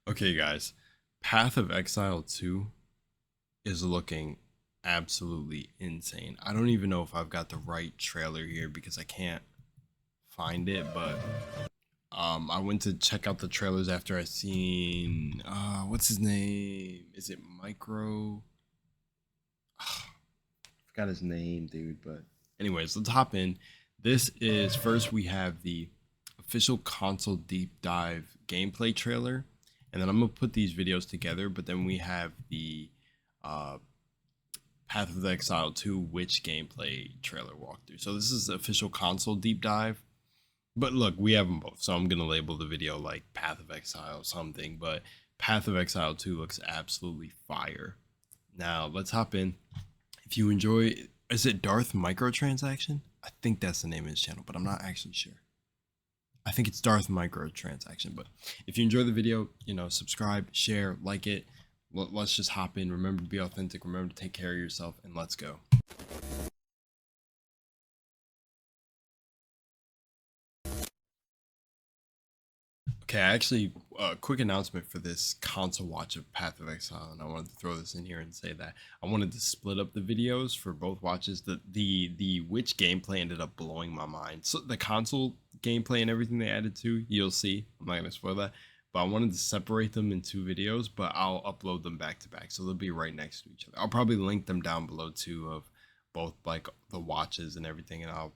Okay, guys, Path of Exile 2 is looking absolutely insane. I don't even know if I've got the right trailer here because I can't find it, but I went to check out the trailers after I seen what's his name? Is it Micro? Forgot his name, dude, but anyways, let's hop in. This is first we have the official console deep dive gameplay trailer, and then I'm gonna put these videos together, but then we have the Path of the Exile 2 Witch gameplay trailer walkthrough. So this is the official console deep dive, but look, we have them both, so I'm gonna label the video like Path of Exile something, but Path of Exile 2 looks absolutely fire. Now let's hop in. If you enjoy, is it Darth Microtransaction? I think that's the name of his channel, but I'm not actually sure. I think it's Darth Microtransaction, but if you enjoy the video, subscribe, share, like it. Let's just hop in. Remember to be authentic. Remember to take care of yourself, and let's go. Okay, actually, quick announcement for this console watch of Path of Exile, and I wanted to throw this in here and say that I wanted to split up the videos for both watches. The Witch gameplay ended up blowing my mind. So the console gameplay and everything they added to, you'll see. I'm not gonna spoil that, but I wanted to separate them in two videos, but I'll upload them back to back, so they'll be right next to each other. I'll probably link them down below too, of both like the watches and everything, and I'll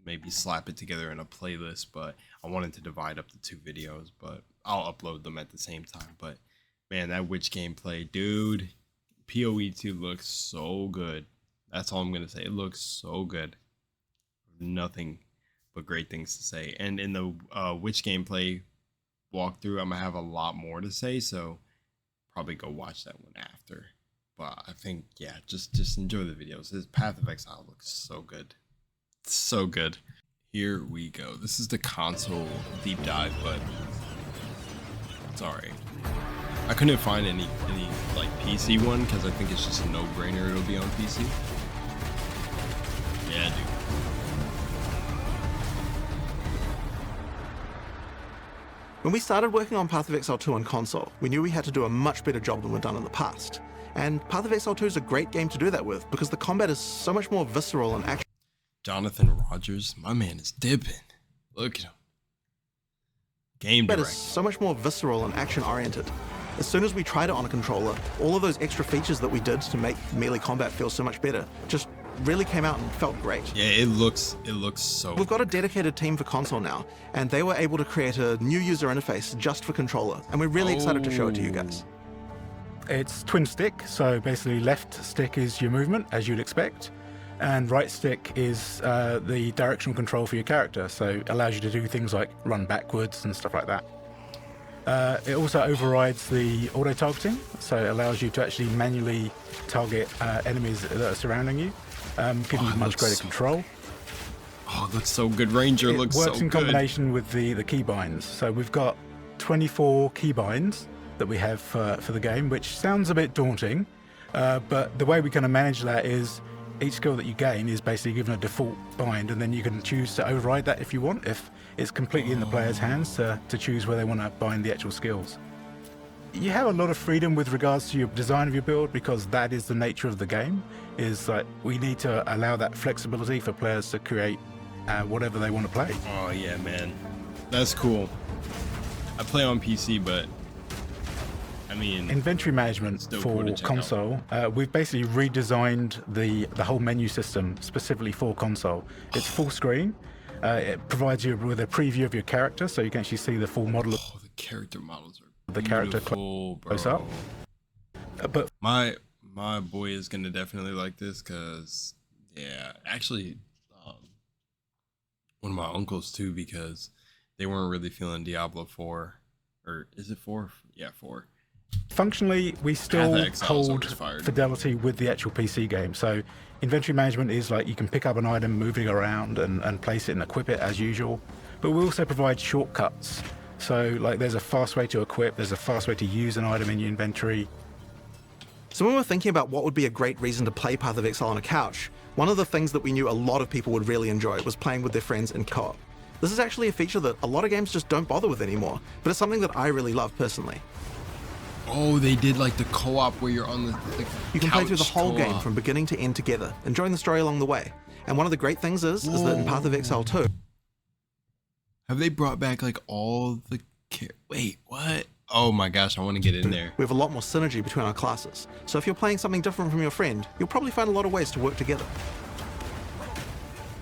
maybe slap it together in a playlist, but I wanted to divide up the two videos, but I'll upload them at the same time. But man, that Witch gameplay, dude, PoE 2 looks so good. That's all I'm gonna say. It looks so good. Nothing but great things to say. And in the Witch gameplay walkthrough, I'm gonna have a lot more to say, so probably go watch that one after. But I think, yeah, just enjoy the videos. This Path of Exile looks so good. So good. Here we go. This is the console deep dive, but sorry, I couldn't find any like PC one because I think it's just a no-brainer it'll be on PC. Yeah, dude. When we started working on Path of Exile 2 on console, we knew we had to do a much better job than we'd done in the past. And Path of Exile 2 is a great game to do that with because the combat is so much more visceral and action. Jonathan Rogers, my man is dipping. Look at him. Game director. Is so much more visceral and action-oriented. As soon as we tried it on a controller, all of those extra features that we did to make melee combat feel so much better just really came out and felt great. Yeah, it looks so. We've got a dedicated team for console now, and they were able to create a new user interface just for controller, and we're really excited to show it to you guys. It's twin stick, so basically left stick is your movement, as you'd expect, and right stick is the directional control for your character, so it allows you to do things like run backwards and stuff like that. It also overrides the auto-targeting, so it allows you to actually manually target enemies that are surrounding you, giving you much greater control. Oh, it looks so good. Ranger looks so good. It works in combination with the keybinds, so we've got 24 keybinds that we have for the game, which sounds a bit daunting, but the way we kind of manage that is each skill that you gain is basically given a default bind, and then you can choose to override that if you want, if it's completely in the player's hands to choose where they want to bind the actual skills. You have a lot of freedom with regards to your design of your build because that is the nature of the game, is like we need to allow that flexibility for players to create whatever they want to play. Oh yeah, man. That's cool. I play on PC, but I mean, inventory management for console, we've basically redesigned the whole menu system specifically for console. It's full screen. It provides you with a preview of your character, so you can actually see the full model. Oh, the character models are the character close up. But my boy is gonna definitely like this because, yeah, actually, one of my uncles too, because they weren't really feeling Diablo 4, or is it 4? Yeah, 4. Functionally, we still hold fidelity with the actual PC game. So inventory management is like you can pick up an item, move it around and place it and equip it as usual. But we also provide shortcuts. So like there's a fast way to equip, there's a fast way to use an item in your inventory. So when we're thinking about what would be a great reason to play Path of Exile on a couch, one of the things that we knew a lot of people would really enjoy was playing with their friends in co-op. This is actually a feature that a lot of games just don't bother with anymore, but it's something that I really love personally. Oh, they did like the co-op where you're on the You can play through the couch whole game co-op. from beginning to end together, enjoying the story along the way. And one of the great things is that in Path of Exile 2, Have they brought back like all the wait, what? Oh my gosh, I want to get in there. we have a lot more synergy between our classes. So if you're playing something different from your friend, you'll probably find a lot of ways to work together.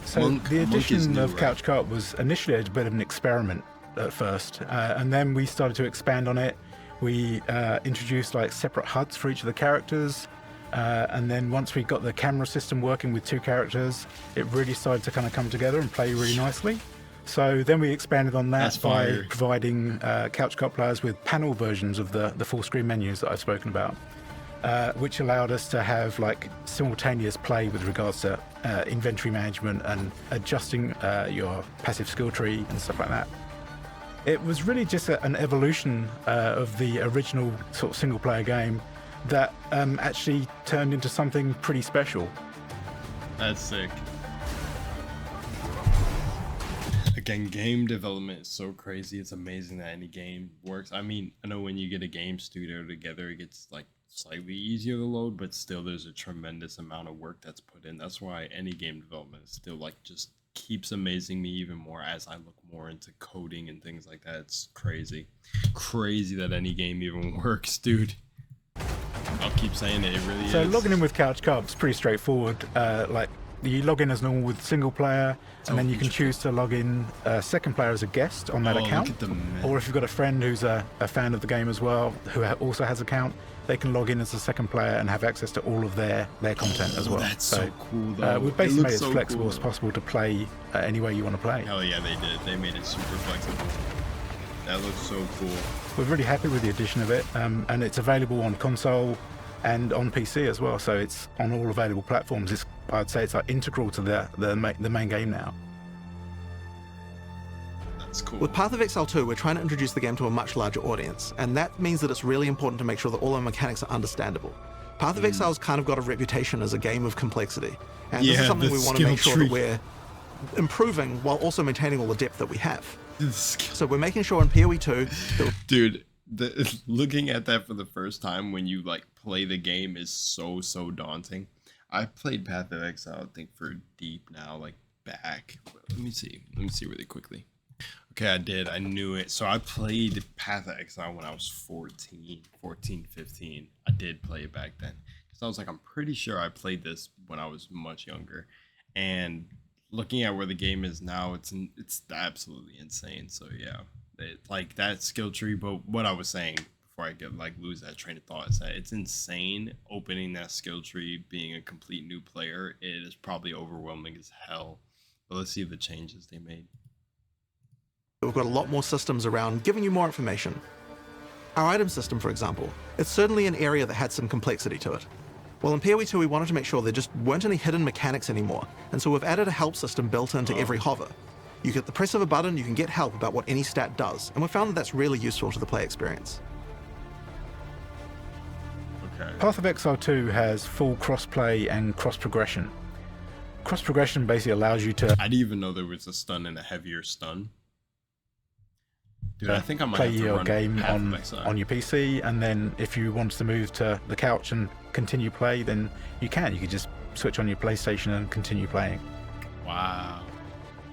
So Monk the is addition new, of right? Couch Co-op was initially a bit of an experiment at first, and then we started to expand on it. We introduced like separate HUDs for each of the characters, and then once we got the camera system working with 2 characters, it really started to kind of come together and play really nicely. So then we expanded on that That's by fire. providing Couch Co-op players with panel versions of the full screen menus that I've spoken about, which allowed us to have like simultaneous play with regards to inventory management and adjusting your passive skill tree and stuff like that. It was really just an evolution of the original sort of single player game that actually turned into something pretty special. That's sick. Again, game development is so crazy. It's amazing that any game works. I mean, I know when you get a game studio together, it gets like slightly easier to load, but still there's a tremendous amount of work that's put in. That's why any game development is still like just keeps amazing me even more as I look more into coding and things like that. It's crazy. Crazy that any game even works, dude. I'll keep saying it, it really So is. logging in with Couch Co-op is pretty straightforward. Like you log in as normal with single player, and then you can choose to log in second player as a guest on that Oh, look account. at the Or if you've got a friend who's a fan of the game as well, who also has an account, they can log in as a second player and have access to all of their content as well. That's so cool though. We've basically made it as so flexible cool, as though. possible to play any way you want to play. Hell yeah, they did. They made it super flexible. That looks so cool. We're really happy with the addition of it, and it's available on console and on PC as well. So it's on all available platforms. I'd say it's like integral to the main game now. That's cool. With Path of Exile 2, we're trying to introduce the game to a much larger audience, and that means that it's really important to make sure that all our mechanics are understandable. Path of Exile's kind of got a reputation as a game of complexity, and this Yeah, is something the we want to skill make sure tree. that we're improving while also maintaining all the depth that we have. This- So we're making sure in PoE 2 that Dude, looking at that for the first time when you like play the game is so daunting. I played Path of Exile, I think, for deep now, like back. Let me see really quickly. Okay, I did. I knew it. So I played Path of Exile when I was 14, 15. I did play it back then. Because I was like, I'm pretty sure I played this when I was much younger. And looking at where the game is now, it's absolutely insane. So yeah, like that skill tree. But what I was saying before I get like lose that train of thought is that it's insane opening that skill tree, being a complete new player. It is probably overwhelming as hell. But let's see the changes they made. we've got a lot more systems around giving you more information. Our item system, for example, it's certainly an area that had some complexity to it. Well, in PoE 2, we wanted to make sure there just weren't any hidden mechanics anymore, and so we've added a help system built into every hover. You get the press of a button, you can get help about what any stat does, and we found that that's really useful to the play experience. Okay. Path of Exile 2 has full cross-play and cross-progression. Cross-progression basically allows you to I didn't even know there was a stun and a heavier stun. Dude, I think I might play have to your run game Path of on Exile. your PC, and then if you want to move to the couch and continue play, then you can. You can just switch on your PlayStation and continue playing. Wow,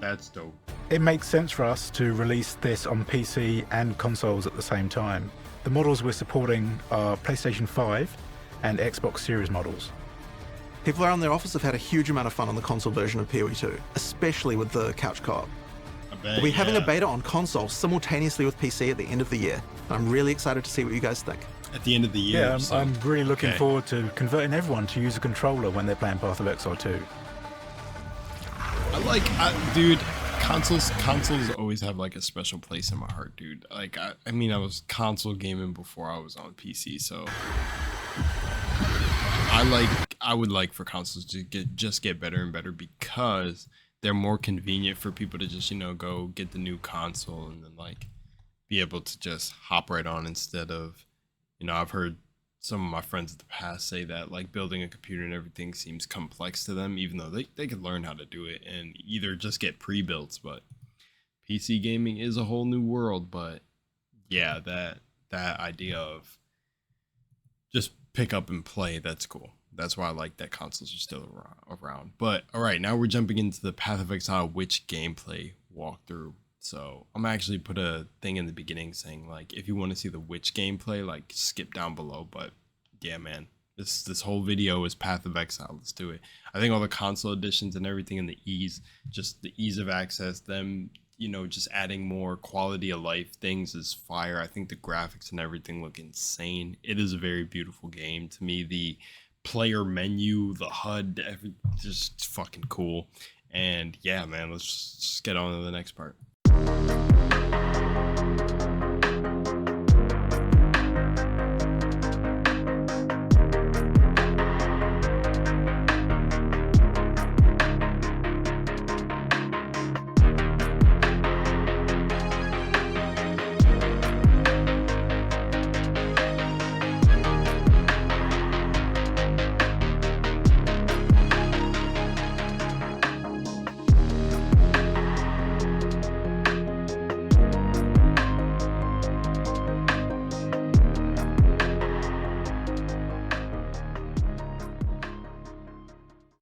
that's dope. It makes sense for us to release this on PC and consoles at the same time. The models we're supporting are PlayStation 5 and Xbox Series models. People around their office have had a huge amount of fun on the console version of PoE 2, especially with the couch co-op. I bet, We're having a yeah. beta on console simultaneously with PC at the end of the year. I'm really excited to see what you guys think. At the end of the year. Yeah, so- I'm really looking okay. forward to converting everyone to use a controller when they're playing Path of Exile 2. Dude, consoles always have like a special place in my heart, dude. Like, I mean, I was console gaming before I was on PC, so I would like for consoles to get better and better because they're more convenient for people to just, go get the new console and then like be able to just hop right on instead of, I've heard some of my friends in the past say that like building a computer and everything seems complex to them, even though they could learn how to do it and either just get pre-built. But PC gaming is a whole new world. But yeah, that idea of just pick up and play. That's cool. That's why I like that consoles are still around. But all right, now we're jumping into the Path of Exile Witch gameplay walkthrough. So I'm actually put a thing in the beginning saying like, if you want to see the Witch gameplay, like skip down below. But yeah, man, this whole video is Path of Exile. Let's do it. I think all the console editions and everything, and the ease of access, them, you know, just adding more quality of life things is fire. I think the graphics and everything look insane. It is a very beautiful game. To me, the player menu, the HUD, just fucking cool. And yeah, man, let's just get on to the next part.